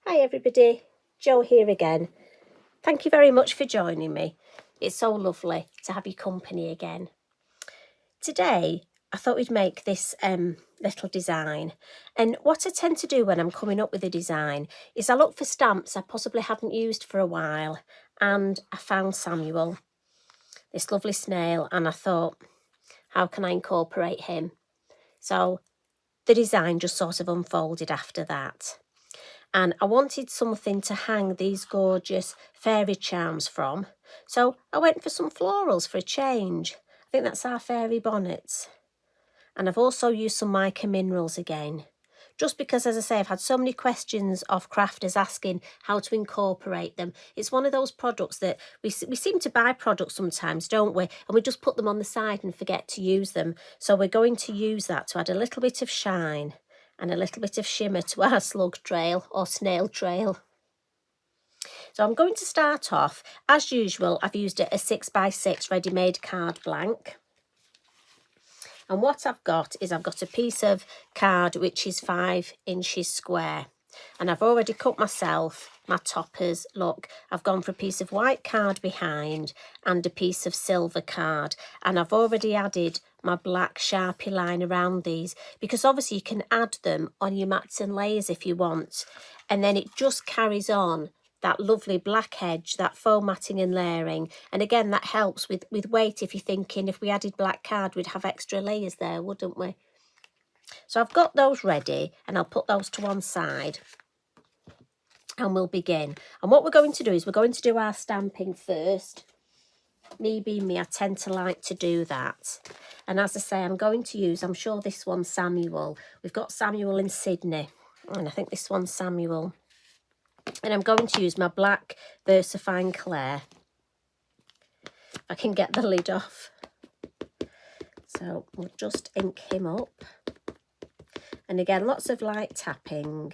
Hi everybody, Jo here again. Thank you very much for joining me. It's so lovely to have your company again. Today I thought we'd make this little design, and what I tend to do when I'm coming up with a design is I look for stamps I possibly haven't used for a while, and I found Samuel, this lovely snail, and I thought, how can I incorporate him? So the design just sort of unfolded after that. And I wanted something to hang these gorgeous fairy charms from. So I went for some florals for a change. I think that's our fairy bonnets. And I've also used some mica minerals again. Just because, as I say, I've had so many questions of crafters asking how to incorporate them. It's one of those products that we seem to buy products sometimes, don't we? And we just put them on the side and forget to use them. So we're going to use that to add a little bit of shine and a little bit of shimmer to our slug trail or snail trail. So I'm going to start off, as usual, I've used a 6x6 ready-made card blank. And what I've got is I've got a piece of card which is 5 inches square. And I've already cut myself my toppers. Look, I've gone for a piece of white card behind and a piece of silver card. And I've already added my black Sharpie line around these, because obviously you can add them on your mats and layers if you want. And then it just carries on that lovely black edge, that foam matting and layering. And again, that helps with weight. If you're thinking if we added black card, we'd have extra layers there, wouldn't we? So I've got those ready, and I'll put those to one side and we'll begin. And what we're going to do is we're going to do our stamping first. Me being me, I tend to like to do that. And as I say, I'm going to use, I'm sure this one's Samuel. We've got Samuel in Sydney, and I think this one's Samuel. And I'm going to use my black VersaFine Clair. I can get the lid off. So we'll just ink him up. And again, lots of light tapping.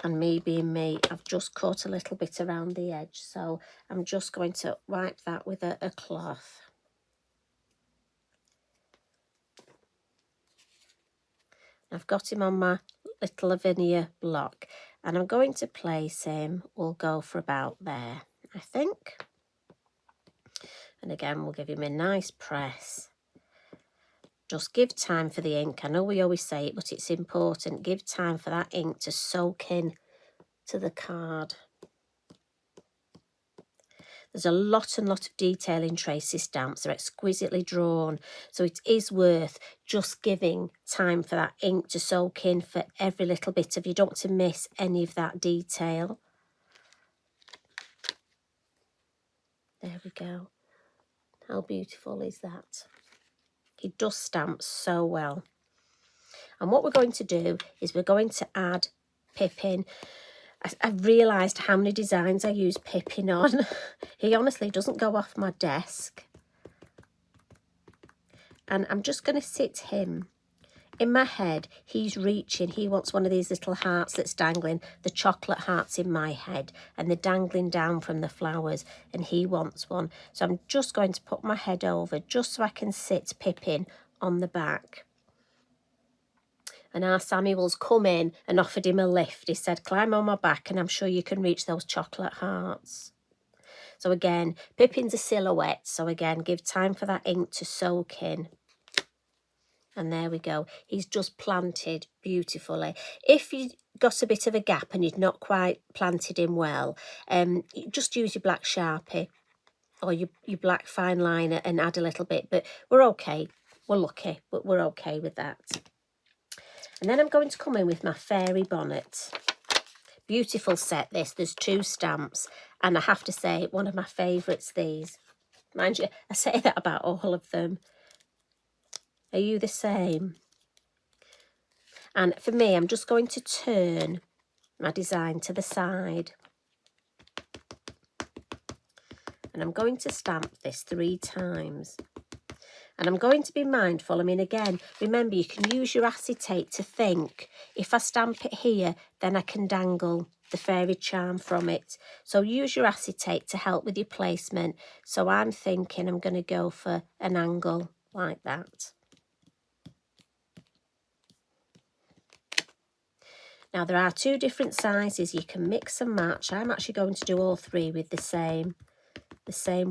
And me being me, I've just cut a little bit around the edge. So I'm just going to wipe that with a cloth. I've got him on my little Lavinia block. And I'm going to place him, we'll go for about there, I think. And again, we'll give him a nice press. Just give time for the ink. I know we always say it, but it's important. Give time for that ink to soak in to the card. There's a lot and lot of detail in Tracy stamps. They're exquisitely drawn. So it is worth just giving time for that ink to soak in for every little bit of, you don't want to miss any of that detail. There we go. How beautiful is that? He does stamp so well. And what we're going to do is we're going to add Pipin. I've realised how many designs I use Pipin on. He honestly doesn't go off my desk. And I'm just going to sit him. In my head, he's reaching. He wants one of these little hearts that's dangling. The chocolate hearts in my head. And they're dangling down from the flowers. And he wants one. So I'm just going to put my head over just so I can sit Pipin on the back. And our Samuel's come in and offered him a lift. He said, climb on my back and I'm sure you can reach those chocolate hearts. So again, Pipin's a silhouette. So again, give time for that ink to soak in. And there we go. He's just planted beautifully. If you got a bit of a gap and you'd not quite planted him well, just use your black Sharpie or your black fine liner and add a little bit. But we're okay. We're lucky, but we're okay with that. And then I'm going to come in with my fairy bonnet. Beautiful set this. There's 2 stamps. And I have to say, one of my favourites, these. Mind you, I say that about all of them. Are you the same? And for me, I'm just going to turn my design to the side. And I'm going to stamp this 3 times. And I'm going to be mindful. I mean, again, remember, you can use your acetate to think, if I stamp it here, then I can dangle the fairy charm from it. So use your acetate to help with your placement. So I'm thinking I'm going to go for an angle like that. Now there are 2 different sizes. You can mix and match. I'm actually going to do all 3 with the same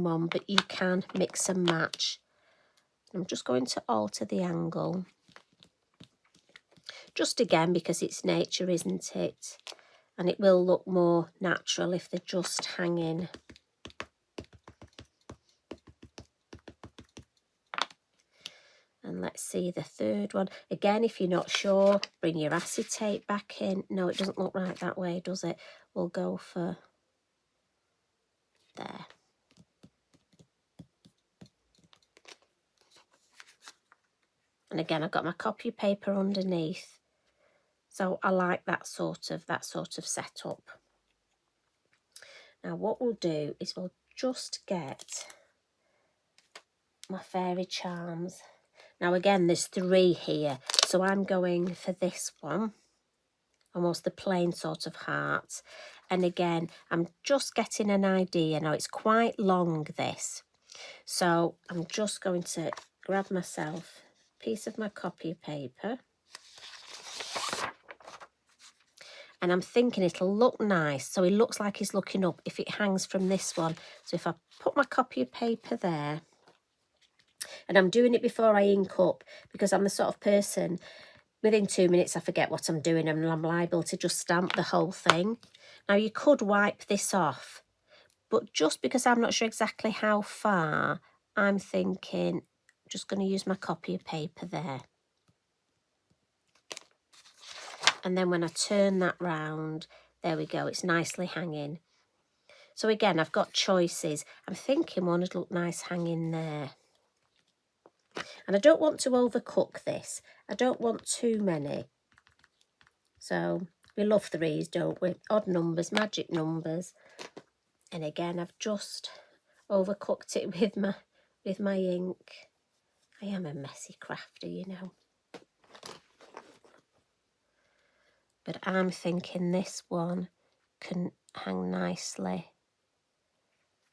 one, but you can mix and match. I'm just going to alter the angle. Just again, because it's nature, isn't it? And it will look more natural if they're just hanging. And let's see the third one. Again, if you're not sure, bring your acetate back in. No, it doesn't look right that way, does it? We'll go for there. And again, I've got my copy paper underneath. So I like that sort of setup. Now what we'll do is we'll just get my fairy charms. Now again, there's 3 here, so I'm going for this one, almost the plain sort of heart. And again, I'm just getting an idea. Now it's quite long, this, so I'm just going to grab myself a piece of my copy paper, and I'm thinking it'll look nice, so it looks like he's looking up if it hangs from this one. So if I put my copy of paper there, and I'm doing it before I ink up, because I'm the sort of person, within 2 minutes I forget what I'm doing and I'm liable to just stamp the whole thing. Now you could wipe this off, but just because I'm not sure exactly how far, I'm thinking I'm just going to use my copy of paper there. And then when I turn that round, there we go, it's nicely hanging. So again, I've got choices. I'm thinking one would look nice hanging there. And I don't want to overcook this. I don't want too many. So we love 3s, don't we? Odd numbers, magic numbers. And again, I've just overcooked it with my ink. I am a messy crafter, you know. But I'm thinking this one can hang nicely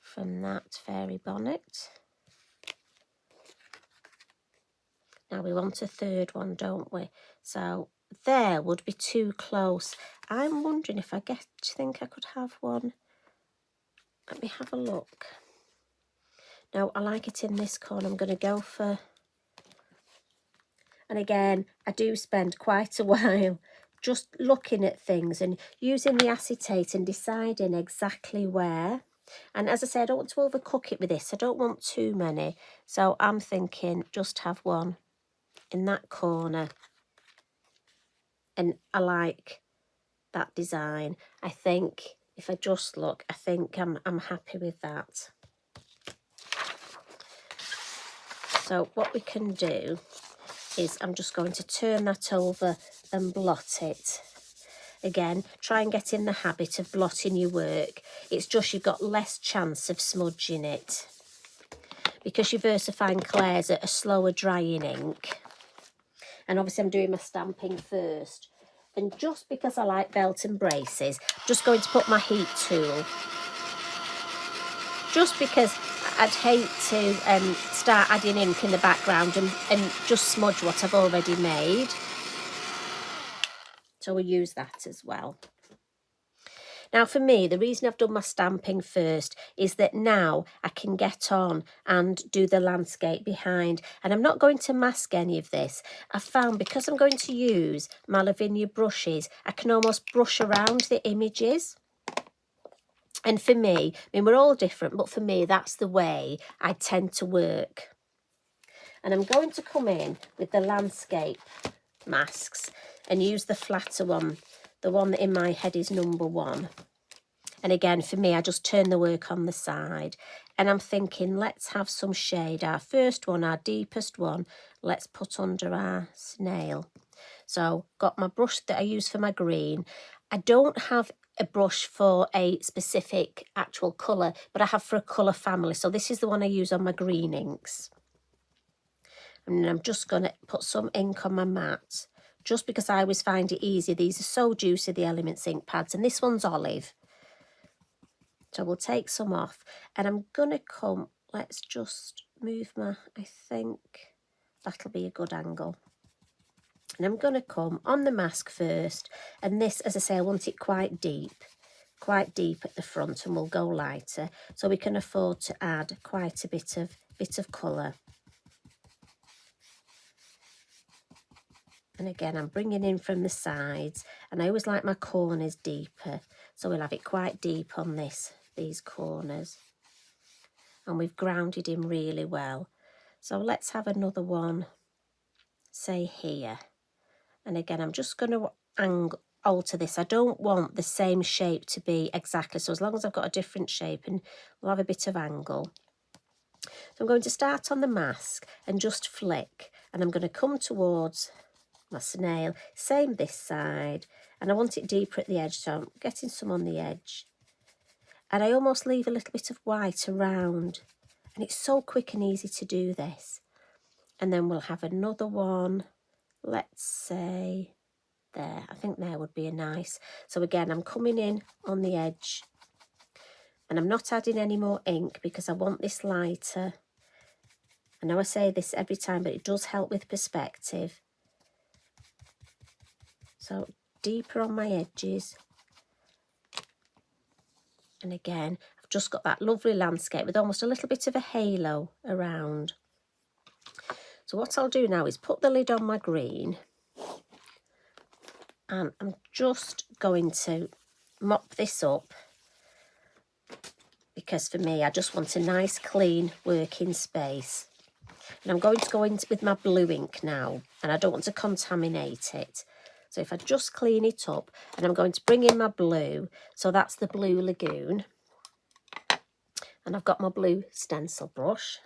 from that fairy bonnet. Now we want a 3rd one, don't we? So there would be too close. I'm wondering if do you think I could have one? Let me have a look. Now I like it in this corner. I'm going to go for, and again, I do spend quite a while just looking at things and using the acetate and deciding exactly where. And as I said, I don't want to overcook it with this. I don't want too many. So I'm thinking just have one in that corner. And I like that design. I think if I just look, I think I'm happy with that. So what we can do is I'm just going to turn that over and blot it. Again, try and get in the habit of blotting your work. It's just you've got less chance of smudging it. Because your VersaFine Clairs are a slower drying ink. And obviously I'm doing my stamping first. And just because I like belt and braces, I'm just going to put my heat tool. Just because I'd hate to start adding ink in the background and just smudge what I've already made. So we'll use that as well. Now for me, the reason I've done my stamping first is that now I can get on and do the landscape behind. And I'm not going to mask any of this. I've found because I'm going to use my Lavinia brushes, I can almost brush around the images. And for me, I mean, we're all different, but for me, that's the way I tend to work. And I'm going to come in with the landscape masks and use the flatter one. The one that in my head is number 1. And again, for me, I just turn the work on the side. And I'm thinking, let's have some shade. Our first one, our deepest one, let's put under our snail. So, got my brush that I use for my green. I don't have a brush for a specific actual colour, but I have for a colour family. So this is the one I use on my green inks. And I'm just going to put some ink on my mat. Just because I always find it easy. These are so juicy, the Elements ink pads. And this one's olive. So we'll take some off. And I'm going to come, let's just move I think that'll be a good angle. And I'm going to come on the mask first, and this, as I say, I want it quite deep at the front, and we'll go lighter so we can afford to add quite a bit of colour. And again, I'm bringing in from the sides, and I always like my corners deeper, so we'll have it quite deep on these corners. And we've grounded him really well. So let's have another one, say here. And again, I'm just going to alter this. I don't want the same shape to be exactly, so as long as I've got a different shape, and we'll have a bit of angle. So I'm going to start on the mask and just flick, and I'm going to come towards my snail, same this side, and I want it deeper at the edge, so I'm getting some on the edge. And I almost leave a little bit of white around, and it's so quick and easy to do this. And then we'll have another one, let's say there. I think there would be a nice. So again, I'm coming in on the edge, and I'm not adding any more ink because I want this lighter. I know I say this every time, but it does help with perspective. So deeper on my edges. And again, I've just got that lovely landscape with almost a little bit of a halo around. So what I'll do now is put the lid on my green, and I'm just going to mop this up, because for me, I just want a nice clean working space. And I'm going to go in with my blue ink now, and I don't want to contaminate it. So if I just clean it up, and I'm going to bring in my blue, so that's the Blue Lagoon. And I've got my blue stencil brush.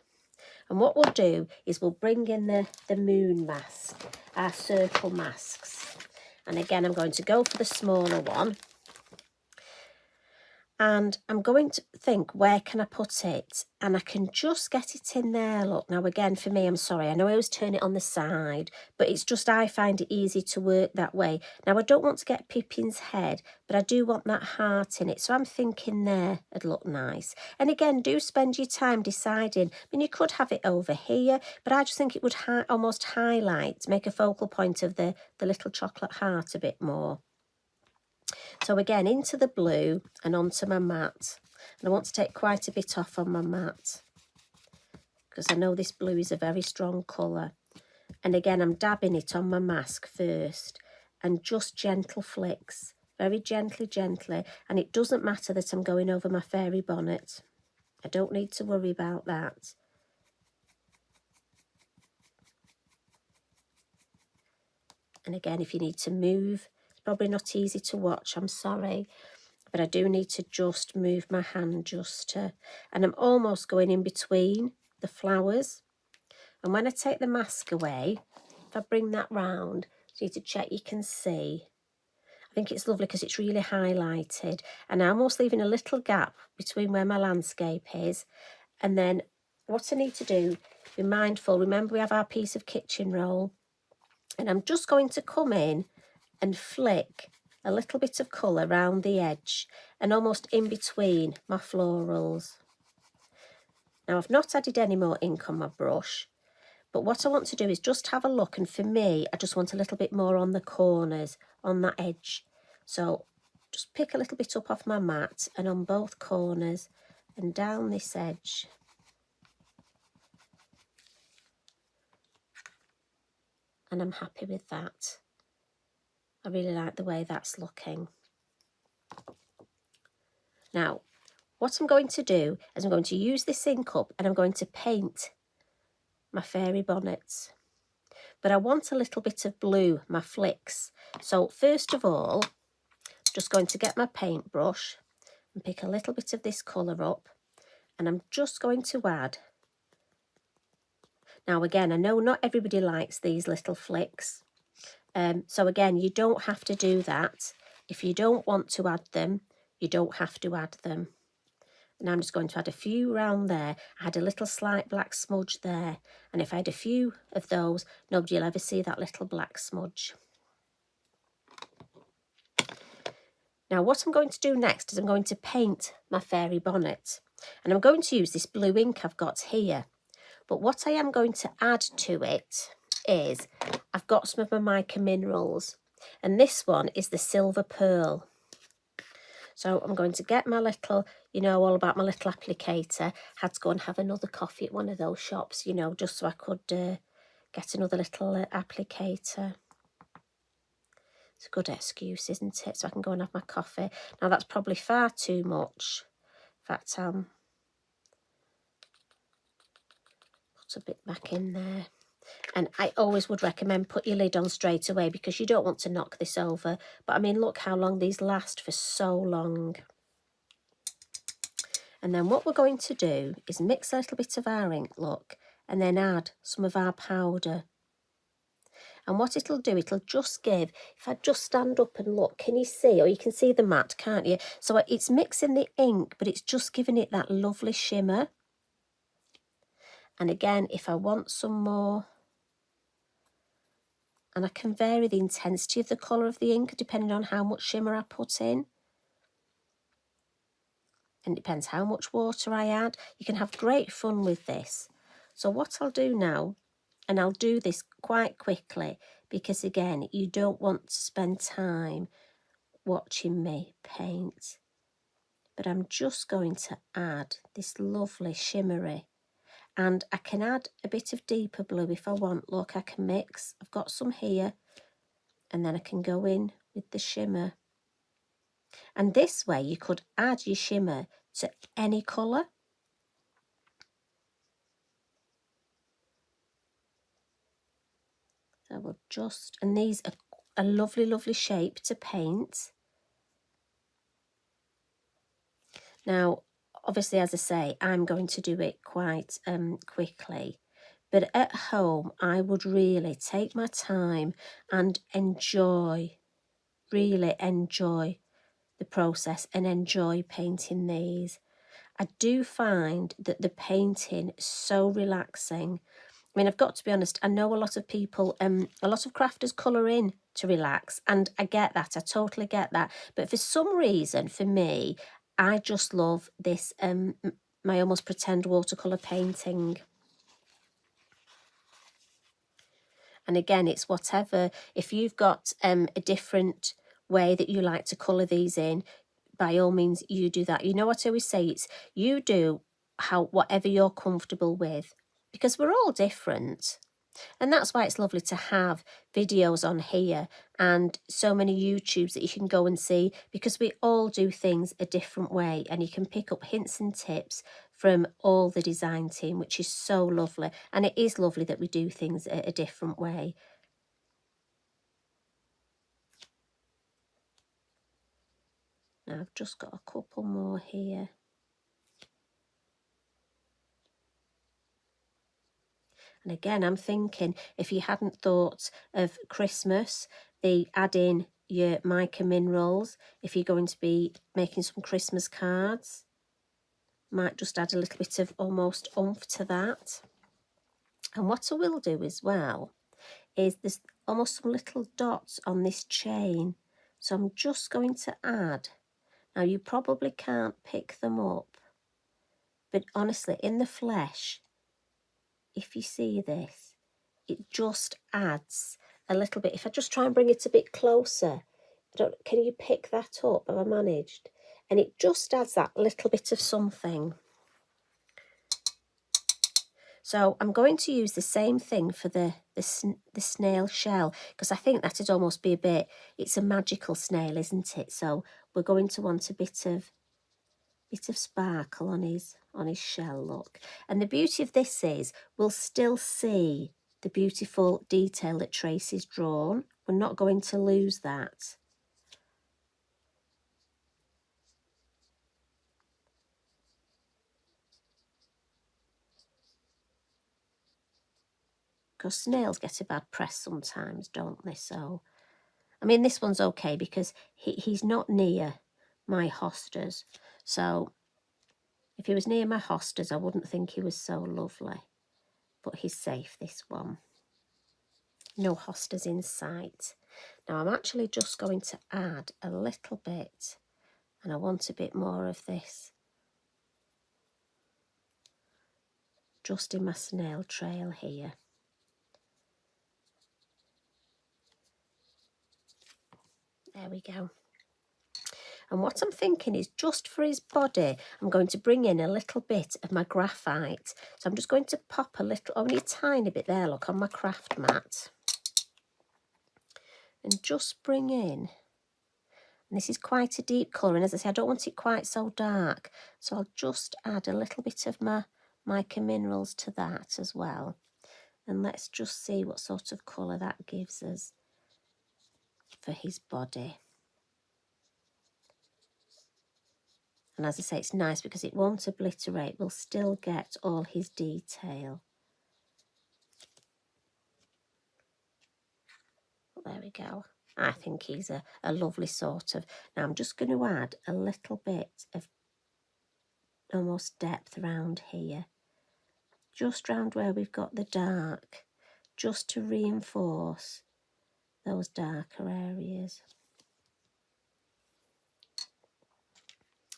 And what we'll do is we'll bring in the moon mask, our circle masks. And again, I'm going to go for the smaller one. And I'm going to think, where can I put it? And I can just get it in there, look. Now, again, for me, I'm sorry, I know I always turn it on the side, but it's just I find it easy to work that way. Now, I don't want to get Pipin's head, but I do want that heart in it. So I'm thinking there it'd look nice. And again, do spend your time deciding. I mean, you could have it over here, but I just think it would almost highlight, make a focal point of the little chocolate heart a bit more. So again, into the blue and onto my mat. And I want to take quite a bit off on my mat, because I know this blue is a very strong colour. And again, I'm dabbing it on my mask first, and just gentle flicks, very gently. And it doesn't matter that I'm going over my fairy bonnet. I don't need to worry about that. And again, if you need to move, it's probably not easy to watch, I'm sorry. But I do need to just move my hand just to, and I'm almost going in between the flowers. And when I take the mask away, if I bring that round, so you need to check you can see. I think it's lovely because it's really highlighted. And I'm almost leaving a little gap between where my landscape is. And then what I need to do, be mindful, remember we have our piece of kitchen roll. And I'm just going to come in and flick a little bit of colour around the edge and almost in between my florals. Now, I've not added any more ink on my brush, but what I want to do is just have a look, and for me, I just want a little bit more on the corners, on that edge. So just pick a little bit up off my mat and on both corners and down this edge. And I'm happy with that. I really like the way that's looking. Now, what I'm going to do is I'm going to use this ink up and I'm going to paint my fairy bonnets. But I want a little bit of blue, my flicks. So first of all, I'm just going to get my paintbrush and pick a little bit of this colour up. And I'm just going to add. Now again, I know not everybody likes these little flicks. So again, you don't have to do that. If you don't want to add them, you don't have to add them. And I'm just going to add a few round there. I had a little slight black smudge there. And if I had a few of those, nobody will ever see that little black smudge. Now what I'm going to do next is I'm going to paint my fairy bonnet. And I'm going to use this blue ink I've got here. But what I am going to add to it is I've got some of my mica minerals, and this one is the silver pearl. So I'm going to get my little, all about my little applicator. Had to go and have another coffee at one of those shops, just so I could get another little applicator. It's a good excuse, isn't it? So I can go and have my coffee. Now that's probably far too much. In fact, put a bit back in there. And I always would recommend put your lid on straight away because you don't want to knock this over. But I mean, look how long these last, for so long. And then what we're going to do is mix a little bit of our ink, look, and then add some of our powder. And what it'll do, it'll just give, if I just stand up and look, can you see? Or you can see the mat, can't you? So it's mixing the ink, but it's just giving it that lovely shimmer. And again, if I want some more, and I can vary the intensity of the colour of the ink depending on how much shimmer I put in. And it depends how much water I add. You can have great fun with this. So what I'll do now, and I'll do this quite quickly because again, you don't want to spend time watching me paint. But I'm just going to add this lovely shimmery. And I can add a bit of deeper blue if I want. Look, I can mix. I've got some here. And then I can go in with the shimmer. And this way you could add your shimmer to any colour. So we'll just, and these are a lovely, lovely shape to paint. Now, obviously, as I say, I'm going to do it quite quickly. But at home, I would really take my time and really enjoy the process and enjoy painting these. I do find that the painting is so relaxing. I mean, I've got to be honest, I know a lot of people, a lot of crafters colour in to relax, and I get that, I totally get that. But for some reason, for me, I just love this, my almost pretend watercolour painting. And again, it's whatever, if you've got a different way that you like to colour these in, by all means, you do that. You know what I always say, it's you do whatever you're comfortable with, because we're all different. And that's why it's lovely to have videos on here and so many YouTubes that you can go and see, because we all do things a different way and you can pick up hints and tips from all the design team, which is so lovely. And it is lovely that we do things a different way. Now I've just got a couple more here. And again, I'm thinking, if you hadn't thought of Christmas, add in your mica minerals. If you're going to be making some Christmas cards, might just add a little bit of almost oomph to that. And what I will do as well is there's almost some little dots on this chain. So I'm just going to add. Now you probably can't pick them up, but honestly, in the flesh, if you see this, it just adds a little bit. If I just try and bring it a bit closer, can you pick that up? Have I managed? And it just adds that little bit of something. So I'm going to use the same thing for the snail shell, because I think that'd almost be a bit, it's a magical snail, isn't it? So we're going to want a bit of sparkle on his shell, look. And the beauty of this is we'll still see the beautiful detail that Tracy's drawn. We're not going to lose that. Because snails get a bad press sometimes, don't they? So, I mean, this one's okay because he's not near my hostas. So, if he was near my hostas, I wouldn't think he was so lovely. But he's safe, this one. No hostas in sight. Now, I'm actually just going to add a little bit, and I want a bit more of this, just in my snail trail here. There we go. And what I'm thinking is just for his body, I'm going to bring in a little bit of my graphite. So I'm just going to pop a little, only a tiny bit there, look, on my craft mat. And just bring in, and this is quite a deep colour, and as I say, I don't want it quite so dark. So I'll just add a little bit of my mica minerals to that as well. And let's just see what sort of colour that gives us for his body. And as I say, it's nice because it won't obliterate. We'll still get all his detail. But there we go. I think he's a lovely sort of... Now I'm just going to add a little bit of almost depth around here. Just round where we've got the dark. Just to reinforce those darker areas.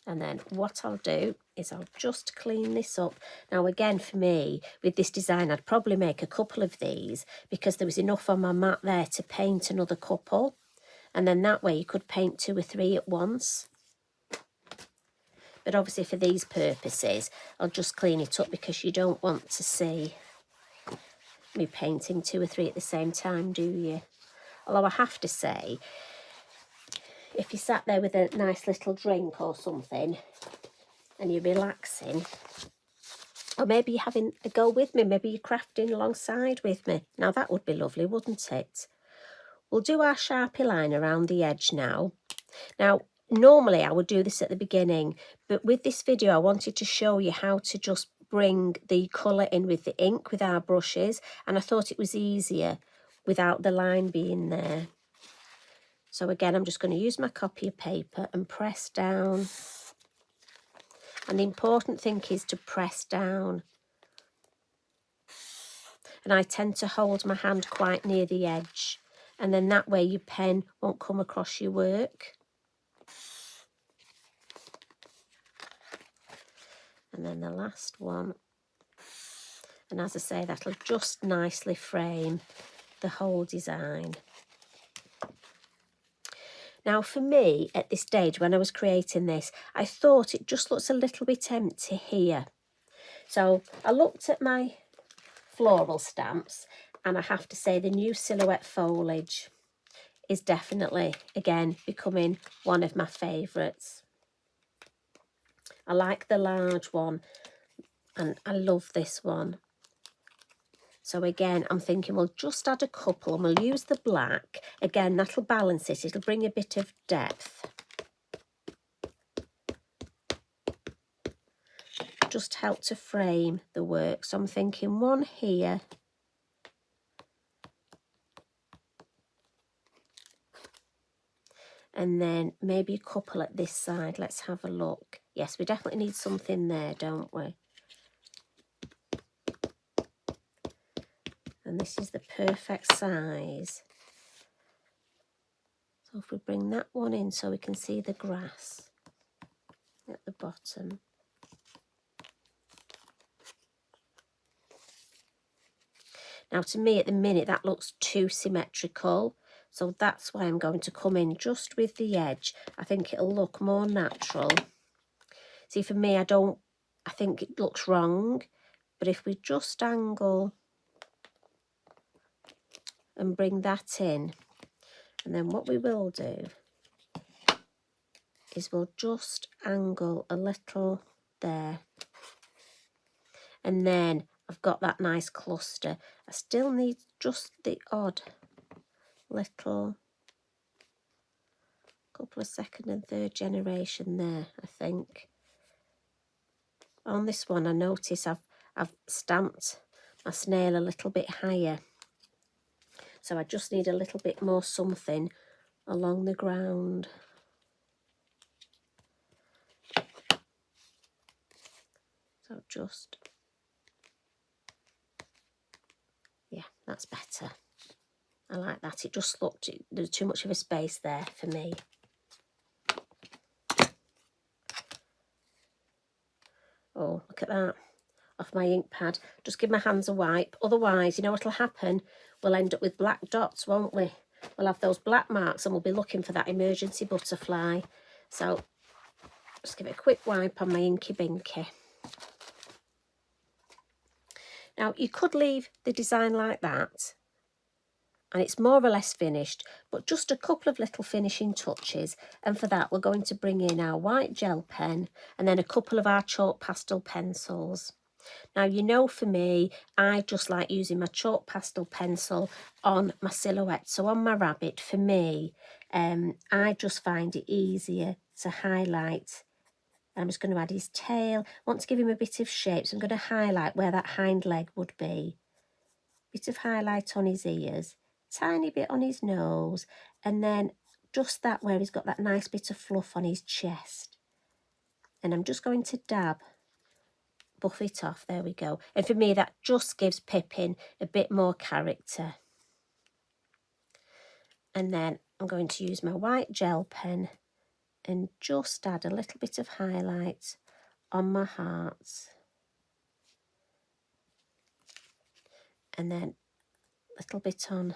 And then what I'll do is I'll just clean this up. Now again, for me, with this design, I'd probably make a couple of these because there was enough on my mat there to paint another couple. And then that way you could paint 2 or 3 at once. But obviously for these purposes, I'll just clean it up because you don't want to see me painting 2 or 3 at the same time, do you? Although I have to say, if you sat there with a nice little drink or something and you're relaxing, or maybe you're having a go with me, maybe you're crafting alongside with me. Now that would be lovely, wouldn't it? We'll do our Sharpie line around the edge now. Now, normally I would do this at the beginning, but with this video I wanted to show you how to just bring the colour in with the ink with our brushes, and I thought it was easier without the line being there. So again, I'm just going to use my copy of paper and press down. And the important thing is to press down. And I tend to hold my hand quite near the edge. And then that way your pen won't come across your work. And then the last one. And as I say, that'll just nicely frame the whole design. Now for me, at this stage, when I was creating this, I thought it just looks a little bit empty here. So I looked at my floral stamps, and I have to say the new silhouette foliage is definitely, again, becoming one of my favourites. I like the large one, and I love this one. So again, I'm thinking we'll just add a couple and we'll use the black. Again, that'll balance it. It'll bring a bit of depth. Just help to frame the work. So I'm thinking one here. And then maybe a couple at this side. Let's have a look. Yes, we definitely need something there, don't we? And this is the perfect size. So if we bring that one in so we can see the grass at the bottom. Now to me at the minute that looks too symmetrical. So that's why I'm going to come in just with the edge. I think it'll look more natural. See, for me, I think it looks wrong. But if we just angle and bring that in, and then what we will do is we'll just angle a little there. And then I've got that nice cluster. I still need just the odd little couple of second and third generation there, I think. On this one, I notice I've stamped my snail a little bit higher. So I just need a little bit more something along the ground. So just, yeah, that's better. I like that. It just looked, there's too much of a space there for me. Oh, look at that. Off my ink pad. Just give my hands a wipe. Otherwise, you know what'll happen? We'll end up with black dots, won't we? we'll have those black marks and we'll be looking for that emergency butterfly. So just give it a quick wipe on my inky binky. Now you could leave the design like that and it's more or less finished, but just a couple of little finishing touches, and for that we're going to bring in our white gel pen and then a couple of our chalk pastel pencils. Now, you know, for me, I just like using my chalk pastel pencil on my silhouette. So on my rabbit, for me, I just find it easier to highlight. I'm just going to add his tail. I want to give him a bit of shape, so I'm going to highlight where that hind leg would be. Bit of highlight on his ears, tiny bit on his nose, and then just that where he's got that nice bit of fluff on his chest. And I'm just going to buff it off. There we go. And for me, that just gives Pipin a bit more character. And then I'm going to use my white gel pen and just add a little bit of highlight on my hearts. And then a little bit on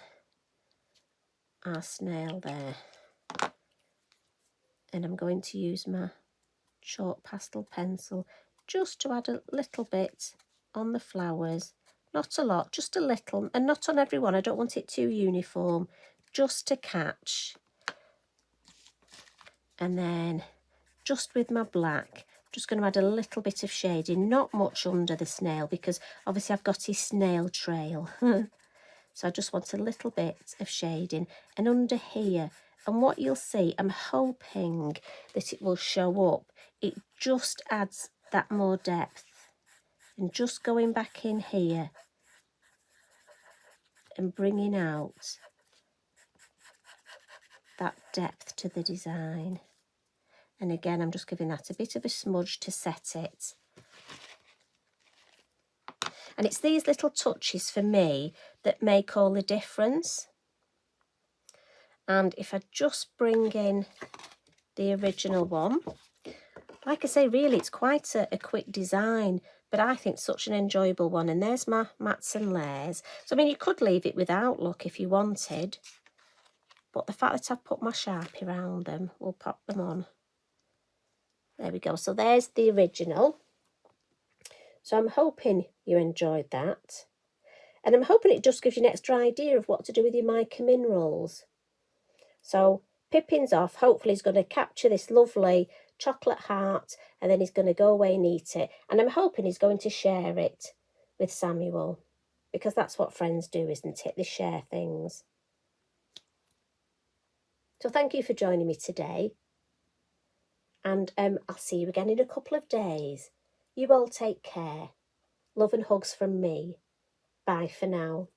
our snail there. And I'm going to use my chalk pastel pencil just to add a little bit on the flowers. Not a lot, just a little, and not on every one. I don't want it too uniform, just to catch. And then just with my black, I'm just going to add a little bit of shading, not much under the snail because obviously I've got his snail trail. So I just want a little bit of shading and under here. And what you'll see, I'm hoping that it will show up. It just adds that more depth. And just going back in here and bringing out that depth to the design. And again, I'm just giving that a bit of a smudge to set it. And it's these little touches for me that make all the difference. And if I just bring in the original one, like I say, really, it's quite a quick design, but I think such an enjoyable one. And there's my mats and layers. So, I mean, you could leave it without look if you wanted, but the fact that I've put my Sharpie around them, we'll pop them on. There we go. So there's the original. So I'm hoping you enjoyed that. And I'm hoping it just gives you an extra idea of what to do with your mica minerals. So Pipin's off. Hopefully he's going to capture this lovely chocolate heart and then he's going to go away and eat it. And I'm hoping he's going to share it with Samuel, because that's what friends do, isn't it? They share things. So thank you for joining me today. And I'll see you again in a couple of days. You all take care. Love and hugs from me. Bye for now.